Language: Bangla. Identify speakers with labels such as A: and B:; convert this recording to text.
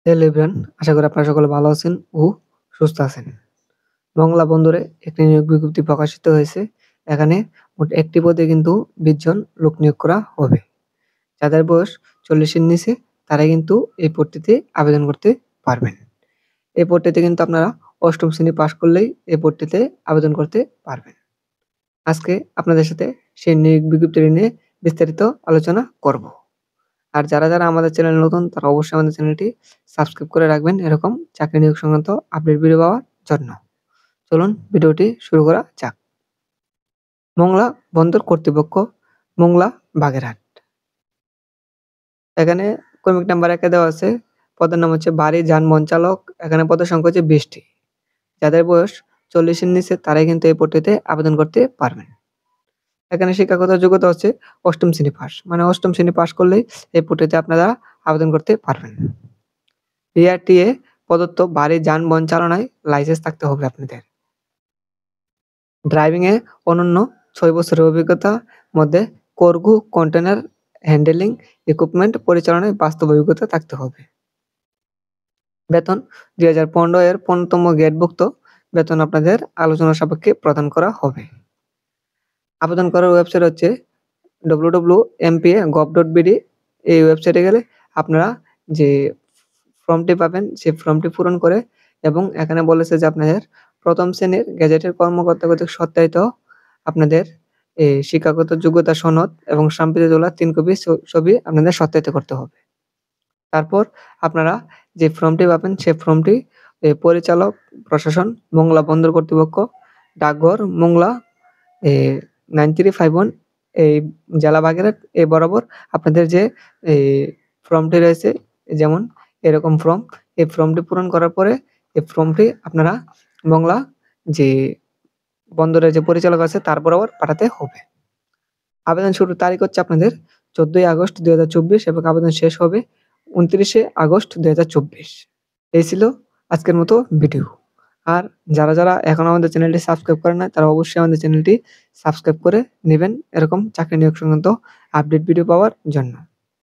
A: হ্যালো এভরিওয়ান, আশা করি আপনারা সকলে ভালো আছেন ও সুস্থ আছেন। মংলা বন্দরে একটি নিয়োগ বিজ্ঞপ্তি প্রকাশিত হয়েছে। এখানে মোট একটি পদে কিন্তু ২০ জন লোক নিয়োগ করা হবে। যাদের বয়স ৪০ এর নিচে তারা কিন্তু এই পদটিতে আবেদন করতে পারবেন। এই পদটিতে কিন্তু আপনারা ৮ম শ্রেণী পাস করলেই এই পদটিতে আবেদন করতে পারবেন। আজকে আপনাদের সাথে সেই নিয়োগ বিজ্ঞপ্তিটি নিয়ে বিস্তারিত আলোচনা করব। আর যারা আমাদের চ্যানেলে নতুন তারা অবশ্যই আমাদের চ্যানেলটি সাবস্ক্রাইব করে রাখবেন এরকম চাকরি নিয়োগ সংক্রান্ত আপডেট ভিডিও পাওয়ার জন্য। চলুন ভিডিওটি শুরু করা যাক। মোংলা বন্দর কর্তৃপক্ষ, মোংলা বাগেরহাট। এখানে ক্রমিক নাম্বার ১ এ দেওয়া আছে। পদের নাম হচ্ছে ভারী যানবাহন চালক। এখানে পদের সংখ্যা হচ্ছে ২০ টি। যাদের বয়স ৪০ এর নিচে তারাই কিন্তু এই পদটিতে আবেদন করতে পারবেন। এখানে শিক্ষাগত যোগ্যতা হচ্ছে ৮ম শ্রেণী পাস। মানে ৮ম শ্রেণী পাস করলেই এই পদটিতে আপনারা আবেদন করতে পারবেন। বিআরটিএ প্রদত্ত ভারী যানবাহন চালনায় লাইসেন্স থাকতে হবে আপনাদের। ড্রাইভিং এ অনূন্য ৬ বছরের অভিজ্ঞতা মধ্যে কার্গো কন্টেইনার হ্যান্ডলিং ইকুইপমেন্ট পরিচালনায় বাস্তব অভিজ্ঞতা থাকতে হবে। বেতন ২০১৫ এর ১৫তম গ্রেডভুক্ত বেতন আপনাদের আলোচনা সাপেক্ষে প্রদান করা হবে। আবেদন করার ওয়েবসাইট হচ্ছে www.mpa.gov.bd। এই ওয়েবসাইটে গেলে আপনারা যে ফর্মটি পাবেন সেই ফর্মটি পূরণ করে এবং এখানে বলেছে যে আপনাদের ১ম শ্রেণীর গেজেটের কর্মকর্তা কর্তৃক সত্যায়িত আপনাদের শিক্ষাগত যোগ্যতা সনদ এবং স্টাম্পিতে তোলা ৩ কপি ছবি আপনাদের সত্যায়িত করতে হবে। তারপর আপনারা যে ফর্মটি পাবেন সেই ফর্মটি পরিচালক প্রশাসন, মোংলা বন্দর কর্তৃপক্ষ, ডাকঘর, মোংলা 9351 এই জেলা বাগেরহাট এই বরাবর আপনাদের যে ফর্মটি রয়েছে যেমন এরকম ফর্ম, এই ফর্মটি পূরণ করার পরে এই ফর্মটি আপনারা মোংলা যে বন্দরের যে পরিচালক আছে তার বরাবর পাঠাতে হবে। আবেদন শুরুর তারিখ হচ্ছে আপনাদের ১৪ই আগস্ট ২০২৪ এবং আবেদন শেষ হবে ২৯শে আগস্ট ২০২৪। এই ছিল আজকের মতো ভিডিও। আর যারা এখনো আমাদের চ্যানেলটি সাবস্ক্রাইব করেন নাই তারা অবশ্যই আমাদের চ্যানেলটি সাবস্ক্রাইব করে নিবেন এরকম চাকরি নিয়োগ সংক্রান্ত আপডেট ভিডিও পাওয়ার জন্য।